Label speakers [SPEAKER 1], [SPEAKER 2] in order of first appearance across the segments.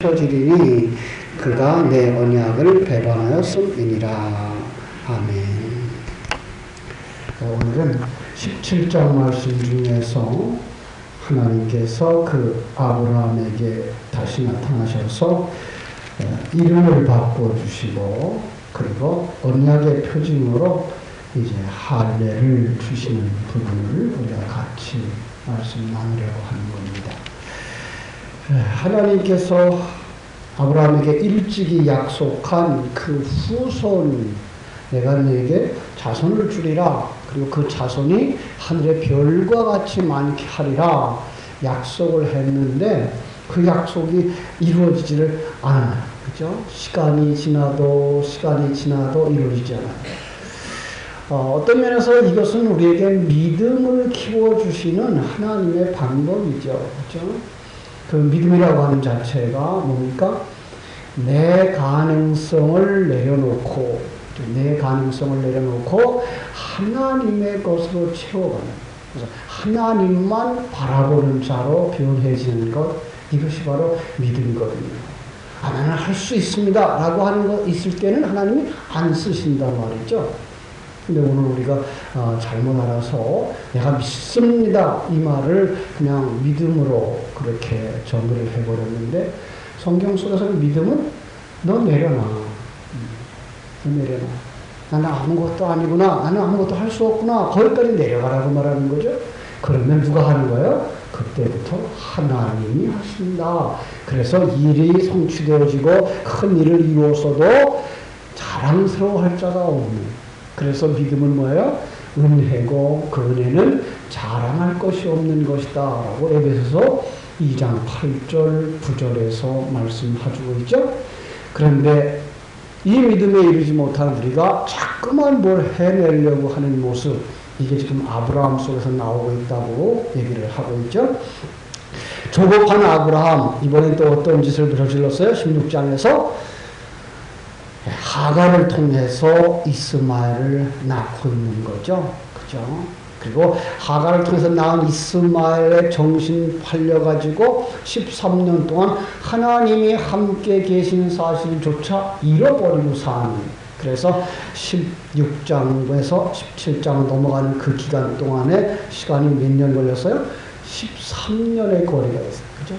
[SPEAKER 1] 펴지리니 그가 내 언약을 배반하였음이니라. 아멘. 오늘은 17장 말씀 중에서 하나님께서 그 아브라함에게 다시 나타나셔서 이름을 바꿔주시고 그리고 언약의 표징으로 이제 할례를 주시는 부분을 우리가 같이 말씀 나누려고 하는 겁니다. 하나님께서 아브라함에게 일찍이 약속한 그 후손, 내가 너에게 자손을 주리라, 그리고 그 자손이 하늘의 별과 같이 많게 하리라 약속을 했는데 그 약속이 이루어지지를 않아요. 그죠? 시간이 지나도 이루어지지 않아요. 어떤 면에서 이것은 우리에게 믿음을 키워주시는 하나님의 방법이죠. 그죠? 그 믿음이라고 하는 자체가 뭡니까? 내 가능성을 내려놓고 하나님의 것으로 채워가는, 그래서 하나님만 바라보는 자로 변해지는 것, 이것이 바로 믿음이거든요. 나는 할 수 있습니다 라고 하는 거 있을 때는 하나님이 안 쓰신단 말이죠. 근데 오늘 우리가 잘못 알아서 내가 믿습니다 이 말을 그냥 믿음으로 그렇게 정의를 해버렸는데, 성경 속에서 믿음은 너 내려놔. 나는 아무것도 아니구나. 나는 아무것도 할 수 없구나. 거기까지 내려가라고 말하는 거죠. 그러면 누가 하는 거예요? 그때부터 하나님이 하신다. 그래서 일이 성취되어지고 큰 일을 이루었어도 자랑스러워할 자가 없는. 그래서 믿음은 뭐예요? 은혜고 그 은혜는 자랑할 것이 없는 것이다 라고 에베소서 2장 8절 9절에서 말씀해주고 있죠. 그런데 이 믿음에 이르지 못한 우리가 자꾸만 뭘 해내려고 하는 모습, 이게 지금 아브라함 속에서 나오고 있다고 얘기를 하고 있죠. 조급한 아브라함, 이번엔 또 어떤 짓을 저질렀어요? 16장에서 하갈을 통해서 이스마엘을 낳고 있는 거죠. 그죠? 그리고 하갈을 통해서 낳은 이스마엘의 정신 팔려가지고 13년 동안 하나님이 함께 계신 사실조차 잃어버리고 사는. 그래서 16장에서 17장 넘어가는 그 기간 동안에 시간이 몇 년 걸렸어요? 13년의 거리가 있어요. 그죠?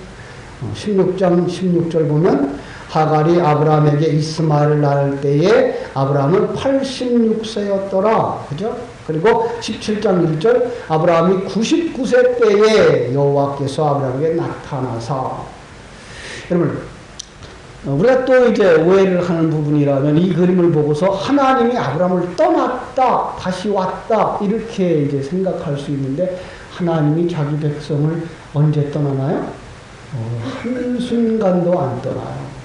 [SPEAKER 1] 16장 16절 보면 하갈이 아브라함에게 이스마엘을 낳을 때에 아브라함은 86세였더라. 그죠? 그리고 17장 1절 아브라함이 99세 때에 여호와께서 아브라함에게 나타나사. 여러분, 우리가 또 이제 오해를 하는 부분이라면 이 그림을 보고서 하나님이 아브라함을 떠났다, 다시 왔다, 이렇게 이제 생각할 수 있는데, 하나님이 자기 백성을 언제 떠나나요? 한순간도 안 떠나요.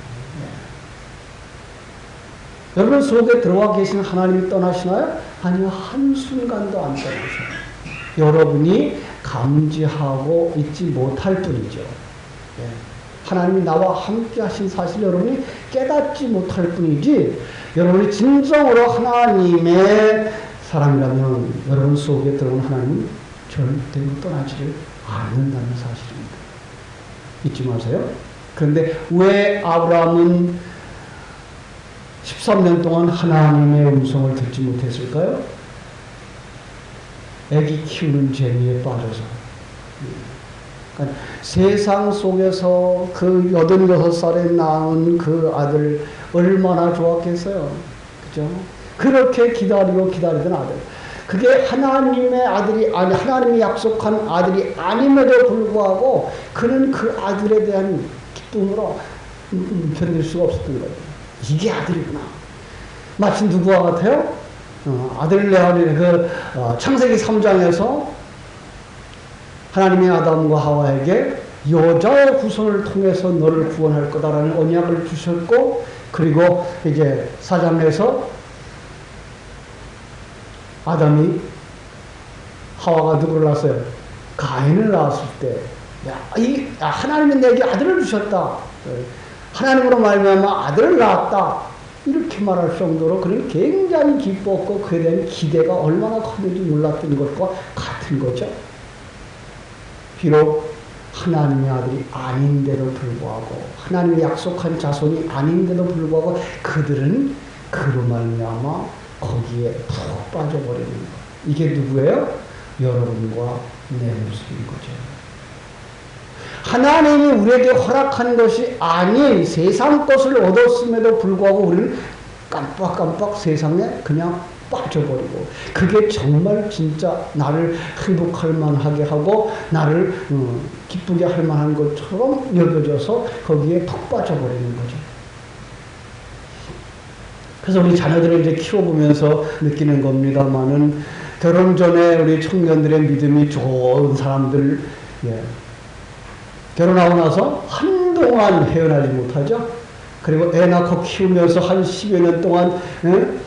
[SPEAKER 1] 여러분 속에 들어와 계신 하나님이 떠나시나요? 아니요, 한순간도 안 떠나셔요. 여러분이 감지하고 있지 못할 뿐이죠. 하나님이 나와 함께 하신 사실 여러분이 깨닫지 못할 뿐이지, 여러분이 진정으로 하나님의 사람이라면 여러분 속에 들어온 하나님은 절대로 떠나지를 않는다는 사실입니다. 잊지 마세요. 그런데 왜 아브라함은 13년 동안 하나님의 음성을 듣지 못했을까요? 애기 키우는 재미에 빠져서. 그러니까 세상 속에서 그 86살에 낳은 그 아들 얼마나 좋았겠어요. 그죠? 그렇게 기다리던 아들. 그게 하나님의 아들이 아니, 하나님이 약속한 아들이 아님에도 불구하고 그는 그 아들에 대한 기쁨으로 견딜 수가 없었던 거예요. 이게 아들이구나. 마치 누구와 같아요? 아들 레아의 창세기 3장에서 하나님이 아담과 하와에게 여자의 후손을 통해서 너를 구원할 거다라는 언약을 주셨고, 그리고 이제 4장에서 아담이 하와가 누구를 낳았어요? 가인을 낳았을 때, 하나님이 내게 아들을 주셨다. 하나님으로 말미암아 아들을 낳았다. 이렇게 말할 정도로 그는 굉장히 기뻤고 그에 대한 기대가 얼마나 컸는지 몰랐던 것과 같은 거죠. 비록 하나님의 아들이 아닌데도 불구하고 하나님이 약속한 자손이 아닌데도 불구하고 그들은 그로 말미암아 거기에 푹 빠져버리는 것. 이게 누구예요? 여러분과 내 모습인 거죠. 하나님이 우리에게 허락한 것이 아닌 세상 것을 얻었음에도 불구하고 우리는 깜빡깜빡 세상에 그냥 빠져버리고 그게 정말 진짜 나를 행복할 만하게 하고 나를 기쁘게 할 만한 것처럼 여겨져서 거기에 푹 빠져버리는 거죠. 그래서 우리 자녀들을 이제 키워보면서 느끼는 겁니다만은 결혼 전에 우리 청년들의 믿음이 좋은 사람들, 예. 결혼하고 나서 한동안 헤어나지 못하죠. 그리고 애 낳고 키우면서 한 10여 년 동안, 예?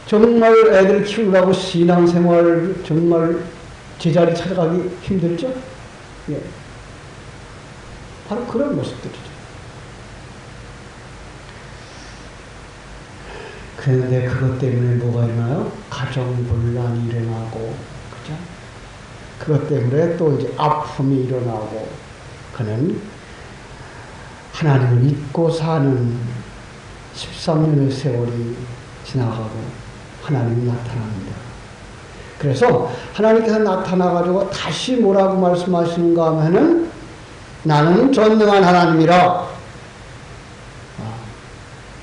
[SPEAKER 1] 정말 애들 키우려고 신앙생활 정말 제자리 찾아가기 힘들죠. 예. 바로 그런 모습들이죠. 그런데 그것 때문에 뭐가 일어나요? 가정분란이 일어나고, 그죠? 그것 때문에 또 이제 아픔이 일어나고, 그는 하나님을 잊고 사는 13년의 세월이 지나가고 하나님이 나타납니다. 그래서 하나님께서 나타나가지고 다시 뭐라고 말씀하시는가 하면은 나는 전능한 하나님이라.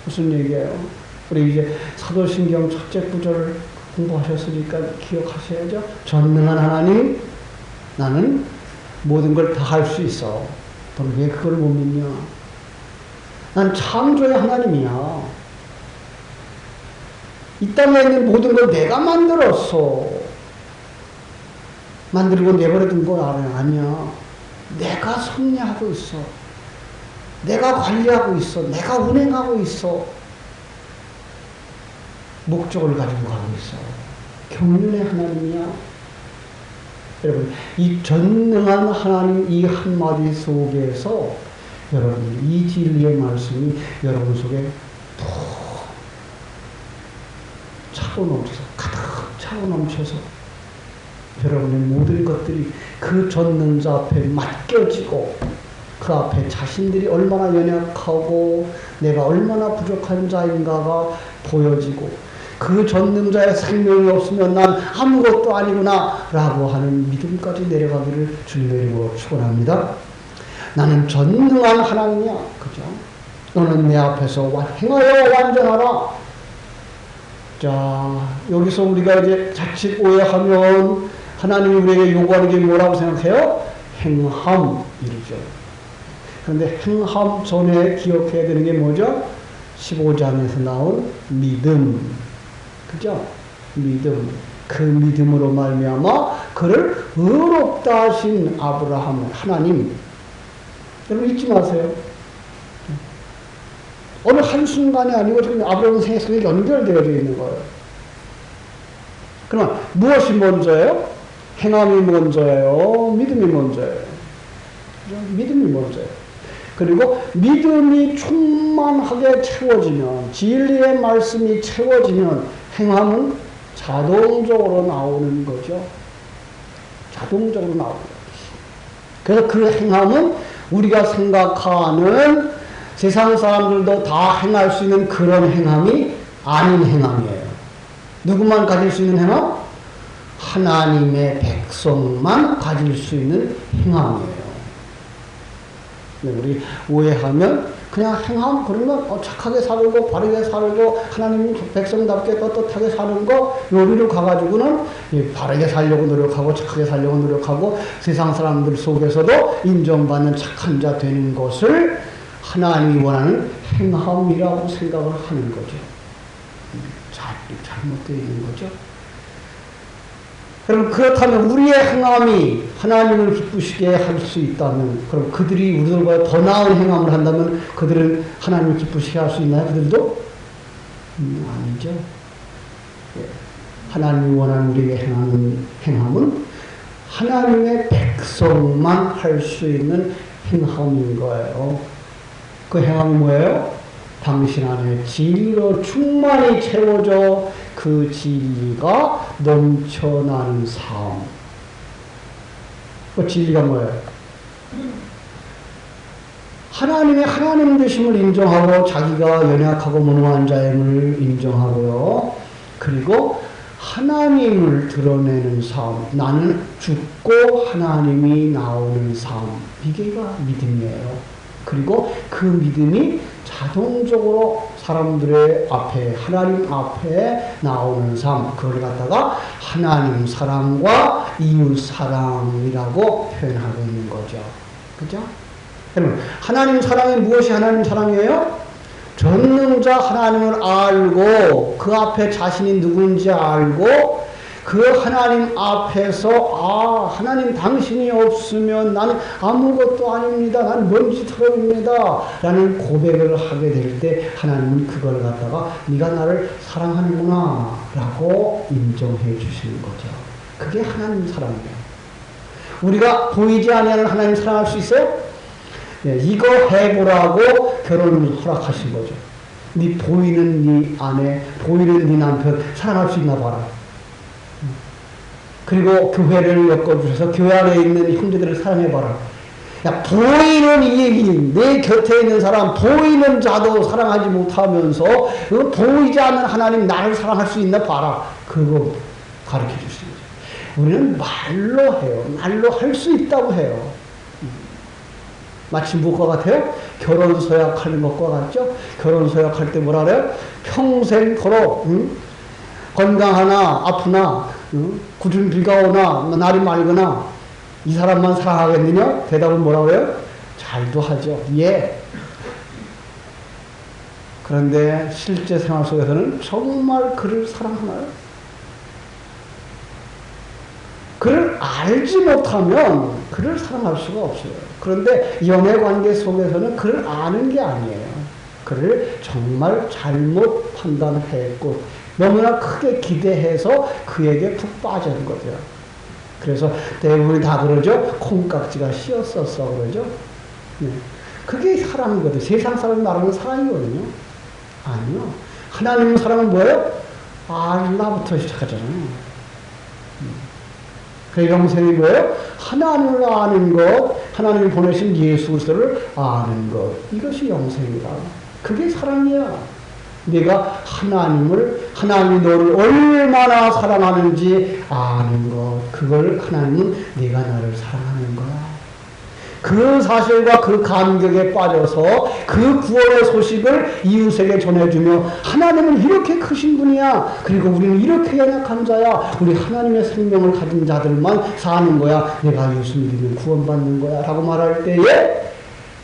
[SPEAKER 1] 무슨 얘기예요? 우리 이제 사도신경 첫째 구절을 공부하셨으니까 기억하셔야죠. 전능한 하나님, 나는 모든 걸 다 할 수 있어. 너는 왜 그걸 못 믿냐? 난 창조의 하나님이야. 이 땅에 있는 모든 걸 내가 만들었어. 만들고 내버려둔 거 아니야. 내가 섭리하고 있어. 내가 관리하고 있어. 내가 운행하고 있어. 목적을 가지고 가고 있어. 경륜의 하나님이야. 여러분, 이 전능한 하나님 이 한마디 속에서 여러분 이 진리의 말씀이 여러분 속에 푹 차고 넘쳐서 가득 차고 넘쳐서 여러분의 모든 것들이 그 전능자 앞에 맡겨지고 그 앞에 자신들이 얼마나 연약하고 내가 얼마나 부족한 자인가가 보여지고 그 전능자의 생명이 없으면 난 아무것도 아니구나 라고 하는 믿음까지 내려가기를 주님의 이름으로 축원합니다. 나는 전능한 하나님이야. 그죠? 너는 내 앞에서 행하여 완전하라. 자, 여기서 우리가 이제 자칫 오해하면 하나님이 우리에게 요구하는 게 뭐라고 생각해요? 행함이죠. 그런데 행함 전에 기억해야 되는 게 뭐죠? 15장에서 나온 믿음. 그죠? 믿음. 그 믿음으로 말미암아 그를 의롭다 하신 아브라함 하나님. 여러분 잊지 마세요. 어느 한순간이 아니고 지금 아브라함 생애 속에 연결되어 있는 거예요. 그러면 무엇이 먼저예요? 행함이 먼저예요? 믿음이 먼저예요? 믿음이 먼저예요. 그리고 믿음이 충만하게 채워지면, 진리의 말씀이 채워지면 행함은 자동적으로 나오는 거죠. 자동적으로 나오는 거죠. 그래서 그 행함은 우리가 생각하는 세상 사람들도 다 행할 수 있는 그런 행함이 아닌 행함이에요. 누구만 가질 수 있는 행함? 하나님의 백성만 가질 수 있는 행함이에요. 우리 오해하면 그냥 행함 그러면 착하게 살고 바르게 살고 하나님 백성답게 떳떳하게 사는 거 요리로 가가지고는 바르게 살려고 노력하고 착하게 살려고 노력하고 세상 사람들 속에서도 인정받는 착한 자 되는 것을 하나님이 원하는 행함이라고 생각을 하는 거죠. 잘못되어 있는 거죠. 그럼 그렇다면 우리의 행함이 하나님을 기쁘시게 할 수 있다면, 그럼 그들이 우리들보다 더 나은 행함을 한다면 그들은 하나님을 기쁘시게 할 수 있나요? 그들도? 아니죠. 하나님이 원하는 우리에게 행함은 하나님의 백성만 할 수 있는 행함인 거예요. 그 행함이 뭐예요? 당신 안에 진리로 충만히 채워져 그 진리가 넘쳐나는 삶. 그 진리가 뭐예요? 하나님의 하나님 되심을 인정하고 자기가 연약하고 무능한 자임을 인정하고요. 그리고 하나님을 드러내는 삶, 나는 죽고 하나님이 나오는 삶, 이게가 믿음이에요. 그리고 그 믿음이 자동적으로 사람들의 앞에, 하나님 앞에 나오는 삶, 그걸 갖다가 하나님 사랑과 이웃 사랑이라고 표현하고 있는 거죠. 그죠? 여러분, 하나님 사랑이 무엇이 하나님 사랑이에요? 전능자 하나님을 알고 그 앞에 자신이 누군지 알고 그 하나님 앞에서 하나님 당신이 없으면 나는 아무것도 아닙니다. 나는 먼지처럼입니다. 라는 고백을 하게 될 때 하나님은 그걸 갖다가 네가 나를 사랑하는구나 라고 인정해 주시는 거죠. 그게 하나님 사랑이에요. 우리가 보이지 아니하는 하나님 사랑할 수 있어요? 네, 이거 해보라고 결혼을 허락하신 거죠. 네 보이는 네 아내, 보이는 네 남편 사랑할 수 있나 봐라. 그리고 교회를 엮어주셔서 교회 안에 있는 형제들을 사랑해봐라. 야, 보이는 이 내 곁에 있는 사람, 보이는 자도 사랑하지 못하면서 보이지 않는 하나님 나를 사랑할 수 있나 봐라. 그거 가르쳐 주시는 거죠. 우리는 말로 해요. 말로 할 수 있다고 해요. 마치 무엇과 같아요? 결혼 서약하는 것과 같죠? 결혼 서약할 때 뭐라 그래요? 평생토록 건강하나 아프나 굳은 비가 오나 날이 맑으나 이 사람만 사랑하겠느냐? 대답은 뭐라 그래요? 잘도 하죠. 예. 그런데 실제 생활 속에서는 정말 그를 사랑하나요? 그를 알지 못하면 그를 사랑할 수가 없어요. 그런데 연애 관계 속에서는 그를 아는 게 아니에요. 그를 정말 잘못 판단했고 너무나 크게 기대해서 그에게 푹 빠진 거죠. 그래서 대부분이 다 그러죠. 콩깍지가 씌었었어 그러죠. 네. 그게 사랑이거든요. 세상 사람이 말하는 사랑이거든요. 아니요. 하나님 사랑은 뭐예요? 알라부터 시작하잖아요. 그 영생이 뭐예요? 하나님을 아는 것, 하나님이 보내신 예수 그리스도를 아는 것. 이것이 영생이다. 그게 사랑이야. 내가 하나님이 너를 얼마나 사랑하는지 아는 것. 그걸 하나님은 내가 나를 사랑하는 거야. 그 사실과 그 감격에 빠져서 그 구원의 소식을 이웃에게 전해주며 하나님은 이렇게 크신 분이야. 그리고 우리는 이렇게 연약한 자야. 우리 하나님의 생명을 가진 자들만 사는 거야. 내가 예수 믿으면 구원받는 거야. 라고 말할 때에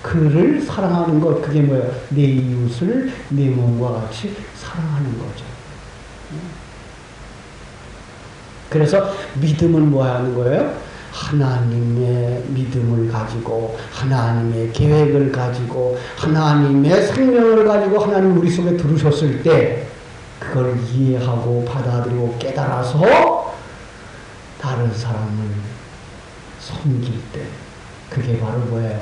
[SPEAKER 1] 그를 사랑하는 것. 그게 뭐예요? 내 이웃을 내 몸과 같이 사랑하는 거죠. 그래서 믿음은 뭐 하는 거예요? 하나님의 믿음을 가지고 하나님의 계획을 가지고 하나님의 생명을 가지고 하나님 우리 속에 들으셨을 때 그걸 이해하고 받아들이고 깨달아서 다른 사람을 섬길 때 그게 바로 뭐예요?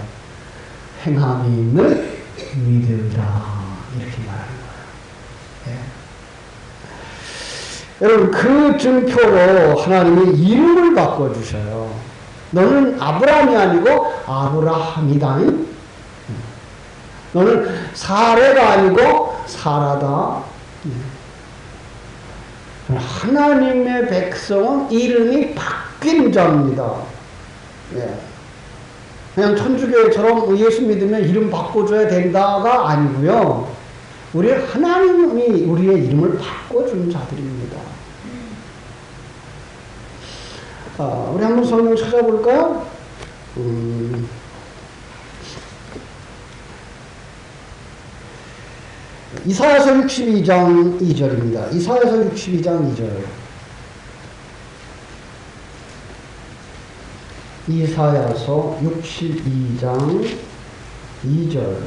[SPEAKER 1] 행함이 있는 믿음이다 이렇게 말하는 거예요. 예. 여러분 그 증표로 하나님이 이름을 바꿔주셔요. 너는 아브라함이 아니고 아브라함이다. 너는 사레가 아니고 사라다. 하나님의 백성은 이름이 바뀐 자입니다. 예. 그냥 천주교처럼 예수 믿으면 이름 바꿔줘야 된다가 아니고요. 우리 하나님이 우리의 이름을 바꿔준 자들입니다. 우리 한번 성경 찾아볼까요? 이사야서 62장 2절입니다. 이사야서 62장 2절. 이사야서 62장 2절.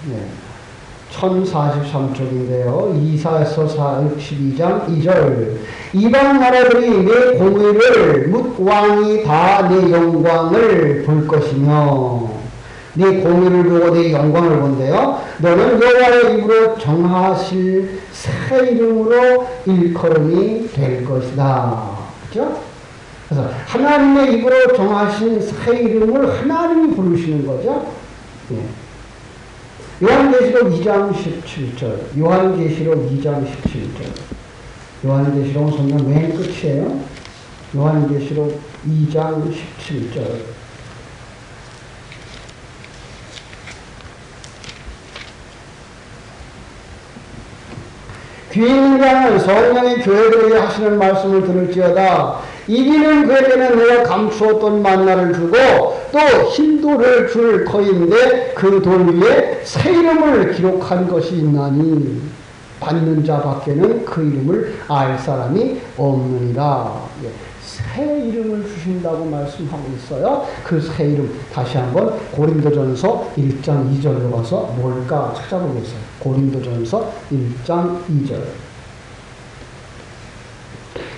[SPEAKER 1] 네. 1043쪽인데요. 이사야서 62장 2절. 이방 나라들이 내 공의를 묻 왕이 다 내 영광을 볼 것이며 네 공의를 보고 네 영광을 본대요. 너는 여호와의 입으로 정하실 새 이름으로 일컬음이 될 것이다. 그죠? 그래서 하나님의 입으로 정하신 새 이름을 하나님이 부르시는 거죠. 예. 요한계시록 2장 17절. 요한계시록 2장 17절. 요한계시록 성경 맨 끝이에요. 요한계시록 2장 17절. 귀 있는 자는 성령이 교회들에게 하시는 말씀을 들을지어다. 이기는 그에게는 내가 감추었던 만나를 주고 또 흰 돌을 줄 터인데 그 돌 위에 새 이름을 기록한 것이 있나니 받는 자 밖에는 그 이름을 알 사람이 없느니라. 새 이름을 주신다고 말씀하고 있어요. 그 새 이름 다시 한번 고린도전서 1장 2절로 가서 뭘까 찾아보겠어요. 고린도전서 1장 2절.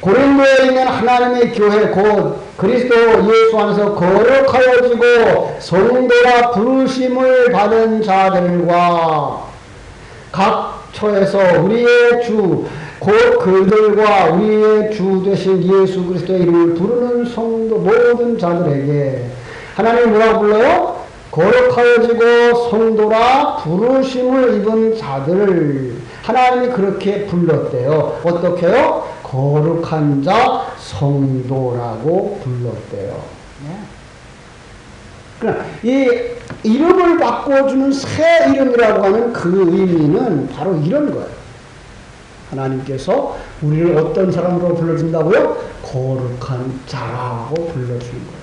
[SPEAKER 1] 고린도에 있는 하나님의 교회 곧 그리스도 예수 안에서 거룩하여지고 성도라 부르심을 받은 자들과 각 처에서 우리의 주 곧 그들과 우리의 주 되신 예수 그리스도의 이름을 부르는 성도 모든 자들에게 하나님이 뭐라고 불러요? 거룩하여지고 성도라 부르심을 입은 자들을 하나님이 그렇게 불렀대요. 어떻게요? 거룩한 자 성도라고 불렀대요. 그러나 이 이름을 바꿔주는 새 이름이라고 하는 그 의미는 바로 이런 거예요. 하나님께서 우리를 어떤 사람으로 불러준다고요? 거룩한 자라고 불러주는 거예요.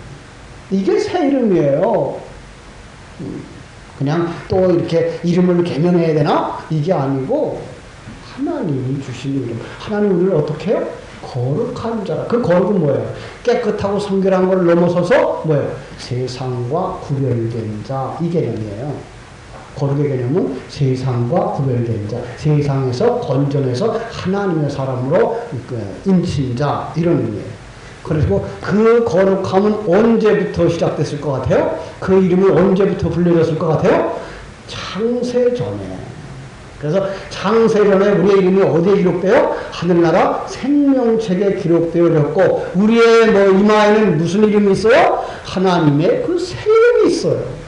[SPEAKER 1] 이게 새 이름이에요. 그냥 또 이렇게 이름을 개명해야 되나? 이게 아니고 하나님이 주신 이름. 하나님 우리를 어떻게 해요? 거룩한 자라. 그 거룩은 뭐예요? 깨끗하고 성결한 걸 넘어서서 뭐예요? 세상과 구별된 자. 이 개념이에요. 거룩의 개념은 세상과 구별된 자, 세상에서 건져내서 하나님의 사람으로 인친 자, 이런 의미예요. 그리고 그 거룩함은 언제부터 시작됐을 것 같아요? 그 이름이 언제부터 불려졌을 것 같아요? 창세전에. 그래서 창세전에 우리의 이름이 어디에 기록돼요? 하늘나라 생명책에 기록되어졌고, 우리의 이마에는 무슨 이름이 있어요? 하나님의 그 새 이름이 있어요.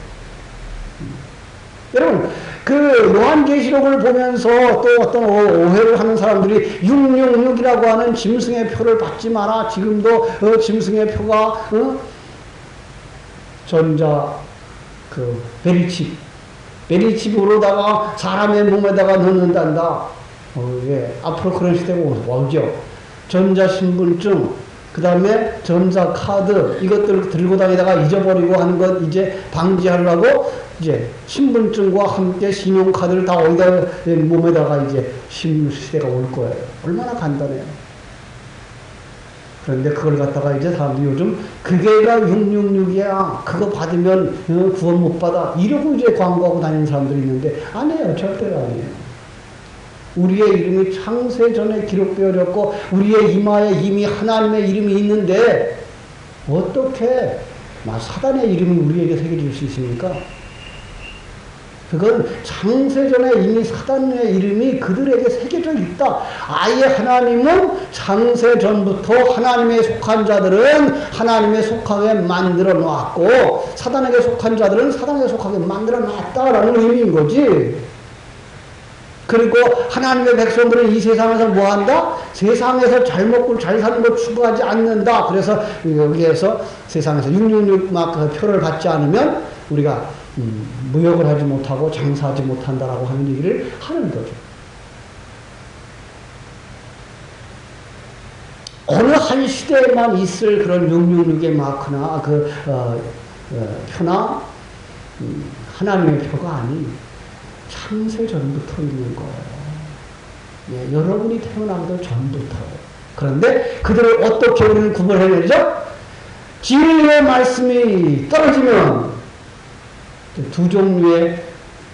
[SPEAKER 1] 여러분, 그 요한계시록을 보면서 또 어떤 오해를 하는 사람들이 666이라고 하는 짐승의 표를 받지 마라. 지금도 짐승의 표가 전자 베리칩으로다가 사람의 몸에다가 넣는단다. 예. 앞으로 그런 시대가 오죠. 전자신분증, 그 다음에 전자카드, 이것들을 들고 다니다가 잊어버리고 하는 것 이제 방지하려고 이제 신분증과 함께 신용카드를 다 어디다 몸에다가 이제 심는 시대가 올 거예요. 얼마나 간단해요. 그런데 그걸 갖다가 이제 사람들이 요즘 그게가 666이야. 그거 받으면 구원 못 받아. 이러고 이제 광고하고 다니는 사람들이 있는데 아니에요. 절대로 아니에요. 우리의 이름이 창세전에 기록되어졌고 우리의 이마에 이미 하나님의 이름이 있는데 어떻게 사단의 이름이 우리에게 새겨질 수 있습니까? 그건 창세전에 이미 사단의 이름이 그들에게 새겨져 있다. 아예 하나님은 창세전부터 하나님에 속한 자들은 하나님에 속하게 만들어 놨고 사단에게 속한 자들은 사단에게 속하게 만들어 놨다라는 의미인 거지. 그리고 하나님의 백성들은 이 세상에서 뭐한다? 세상에서 잘 먹고 잘 사는 걸 추구하지 않는다. 그래서 여기에서 세상에서 666 표를 받지 않으면 우리가 무역을 하지 못하고 장사하지 못한다라고 하는 얘기를 하는 거죠. 어느 한 시대에만 있을 그런 666의 마크나 표나 하나님의 표가 아닌 창세전부터 있는 거예요. 예, 여러분이 태어나기도 전부터요. 그런데 그들을 어떻게 우리는 구분해내죠? 진리의 말씀이 떨어지면 두 종류의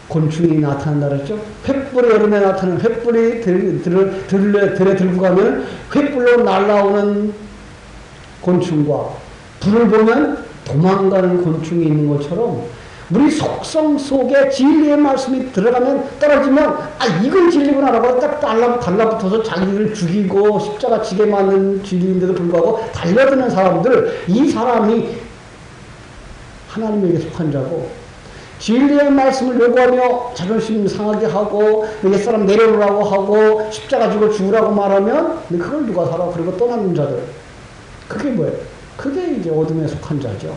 [SPEAKER 1] 곤충이 나타난다 그랬죠? 횃불이 여름에 나타나는 횃불이 들에 들고 가면 횃불로 날아오는 곤충과 불을 보면 도망가는 곤충이 있는 것처럼 우리 속성 속에 진리의 말씀이 들어가면 떨어지면 이건 진리구나라고 딱 달라붙어서 자기를 죽이고 십자가 지게 맞는 진리인데도 불구하고 달려드는 사람들, 이 사람이 하나님에게 속한 자고, 진리의 말씀을 요구하며 자존심 상하게 하고 옛사람 내려놓으라고 하고 십자가 지고 죽으라고 말하면 그걸 누가 살아? 그리고 떠나는 자들, 그게 뭐예요? 그게 이제 어둠에 속한 자죠.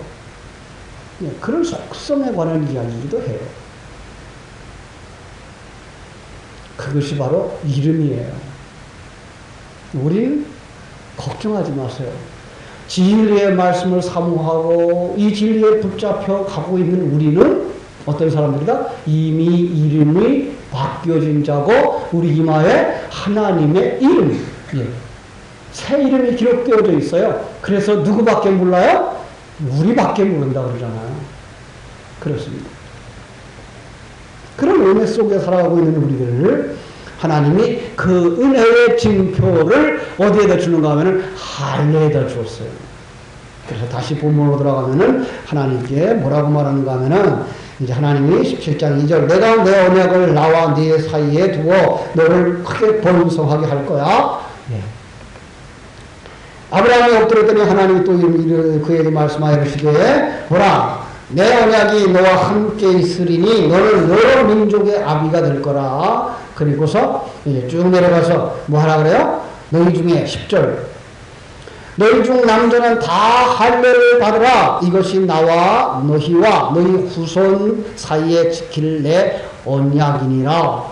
[SPEAKER 1] 그런 속성에 관한 이야기이기도 해요. 그것이 바로 이름이에요. 우린 걱정하지 마세요. 진리의 말씀을 사모하고 이 진리에 붙잡혀 가고 있는 우리는 어떤 사람들이다? 이미 이름이 바뀌어진 자고 우리 이마에 하나님의 이름, 새 이름이 기록되어져 있어요. 그래서 누구밖에 몰라요? 우리밖에 모른다 그러잖아요. 그렇습니다. 그런 은혜 속에 살아가고 있는 우리들을 하나님이 그 은혜의 징표를 어디에다 주는가 하면은 할례에다 주었어요. 그래서 다시 본문으로 들어가면은 하나님께 뭐라고 말하는가 하면은 이제 하나님이 17장 2절 내가 내 언약을 나와 네 사이에 두어 너를 크게 번성하게 할 거야. 아브라함이 엎드렸더니 하나님이 또 그에게 말씀하여 이르시되 보라 내 언약이 너와 함께 있으리니 너는 여러 민족의 아비가 될 거라. 그리고서 이제 쭉 내려가서 뭐 하라 그래요? 너희 중에 10절 너희 중 남자는 다 할례를 받으라. 이것이 나와 너희와 너희 후손 사이에 지킬 내 언약이니라.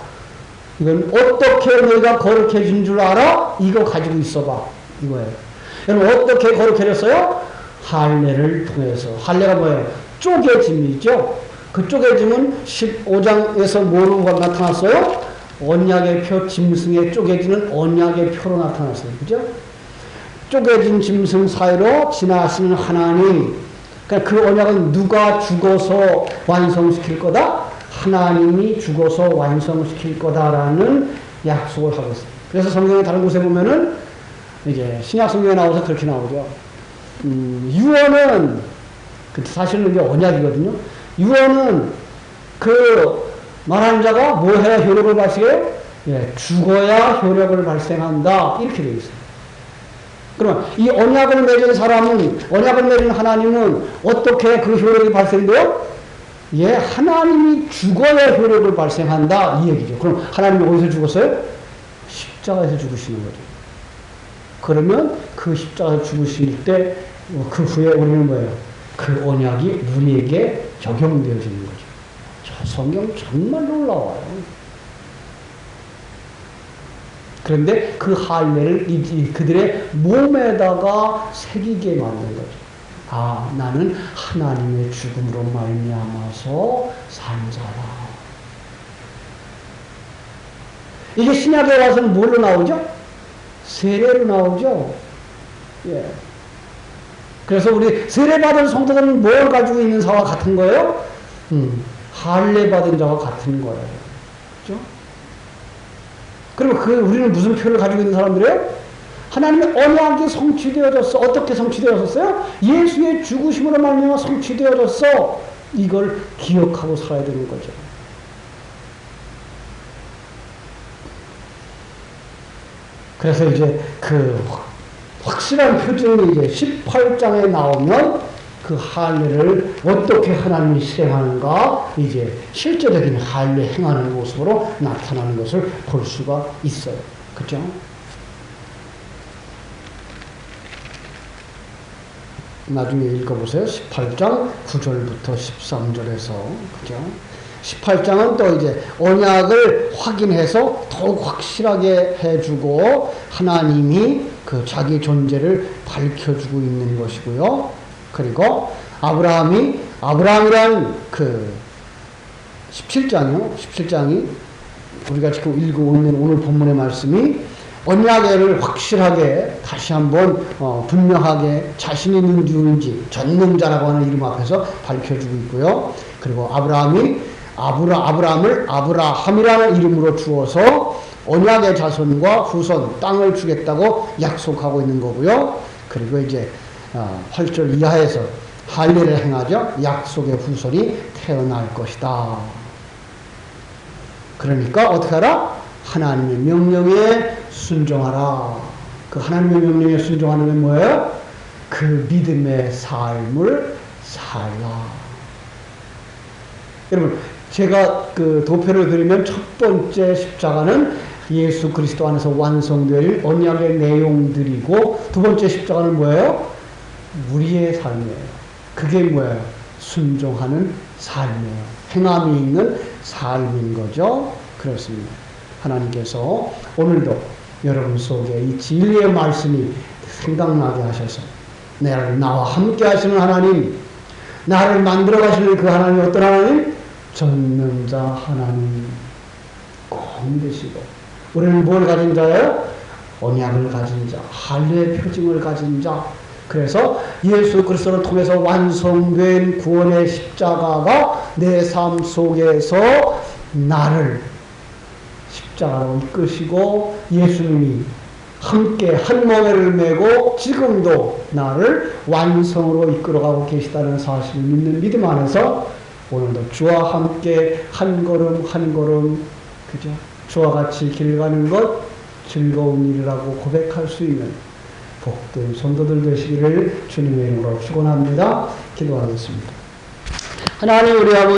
[SPEAKER 1] 이건 어떻게 너희가 거룩해 진 줄 알아? 이거 가지고 있어봐. 이거예요. 여러분 어떻게 거룩해졌어요? 할례를 통해서. 할례가 뭐예요? 쪼개짐이죠. 그 쪼개짐은 15장에서 뭐로 나타났어요? 언약의 표, 짐승에 쪼개지는 언약의 표로 나타났어요. 그죠? 쪼개진 짐승 사이로 지나시는 하나님. 그러니까 그 언약은 누가 죽어서 완성시킬 거다? 하나님이 죽어서 완성시킬 거다라는 약속을 하고 있어요. 그래서 성경의 다른 곳에 보면은 이제 신약 성경에 나와서 그렇게 나오죠. 유언은 사실은 이게 언약이거든요. 유언은 그 말하는 자가 뭐 해야 효력을 발생해요? 죽어야 효력을 발생한다. 이렇게 되어 있어요. 그러면 이 언약을 맺은 사람은, 언약을 맺은 하나님은 어떻게 그 효력이 발생돼요? 하나님이 죽어야 효력을 발생한다. 이 얘기죠. 그럼 하나님이 어디서 죽었어요? 십자가에서 죽으시는 거죠. 그러면 그 십자가에서 죽으실 때 그 후에 우리는 뭐예요? 그 언약이 우리에게 적용되어지는 거죠. 저 성경 정말 놀라워요. 그런데 그 할례를 그들의 몸에다가 새기게 만든 거죠. 나는 하나님의 죽음으로 말미암아서 산 자라. 이게 신약에 와서는 뭘로 나오죠? 세례로 나오죠. 그래서 우리 세례받은 성도들은 뭘 가지고 있는 자와 같은 거예요? 할례 받은 자와 같은 거예요. 그렇죠? 그리고 우리는 무슨 표를 가지고 있는 사람들이에요? 하나님의 언약이 성취되어졌어. 어떻게 성취되어졌어요? 예수의 죽으심으로 말미암아 성취되어졌어. 이걸 기억하고 살아야 되는 거죠. 그래서 이제 그 확실한 표정이 이제 18장에 나오면 그 할례를 어떻게 하나님이 실행하는가 이제 실제적인 할례 행하는 모습으로 나타나는 것을 볼 수가 있어요. 그죠? 나중에 읽어보세요. 18장 9절부터 13절에서. 그죠? 18장은 또 이제 언약을 확인해서 더욱 확실하게 해주고 하나님이 그 자기 존재를 밝혀주고 있는 것이고요. 그리고 아브라함이란 그 17장이 우리가 지금 읽고 있는 오늘 본문의 말씀이 언약을 확실하게 다시 한번 분명하게 자신이 누구인지 전능자라고 하는 이름 앞에서 밝혀주고 있고요. 그리고 아브라함을 아브라함이라는 이름으로 주어서 언약의 자손과 후손 땅을 주겠다고 약속하고 있는 거고요. 그리고 이제 8절 이하에서 할례를 행하죠. 약속의 후손이 태어날 것이다. 그러니까 어떻게 하라? 하나님의 명령에 순종하라. 그 하나님의 명령에 순종하는 게 뭐예요? 그 믿음의 삶을 살라. 여러분, 제가 그 도표를 그리면 첫 번째 십자가는 예수 그리스도 안에서 완성될 언약의 내용들이고, 두 번째 십자가는 뭐예요? 우리의 삶이에요. 그게 뭐예요? 순종하는 삶이에요. 행함이 있는 삶인 거죠. 그렇습니다. 하나님께서 오늘도 여러분 속에 이 진리의 말씀이 생각나게 하셔서 나와 함께 하시는 하나님, 나를 만들어 가시는 그 하나님, 어떤 하나님? 전능자 하나님 꼭 믿으시고, 우리는 뭘 가진 자예요? 언약을 가진 자, 할례의 표징을 가진 자. 그래서 예수 그리스도를 통해서 완성된 구원의 십자가가 내 삶 속에서 나를 십자가로 이끄시고, 예수님이 함께 한 멍에를 메고 지금도 나를 완성으로 이끌어가고 계시다는 사실을 믿는 믿음 안에서 오늘도 주와 함께 한 걸음 한 걸음, 그죠? 주와 같이 길 가는 것 즐거운 일이라고 고백할 수 있는 복된 성도들 되시기를 주님의 이름으로 축원합니다. 기도하겠습니다. 하나님, 우리 아버지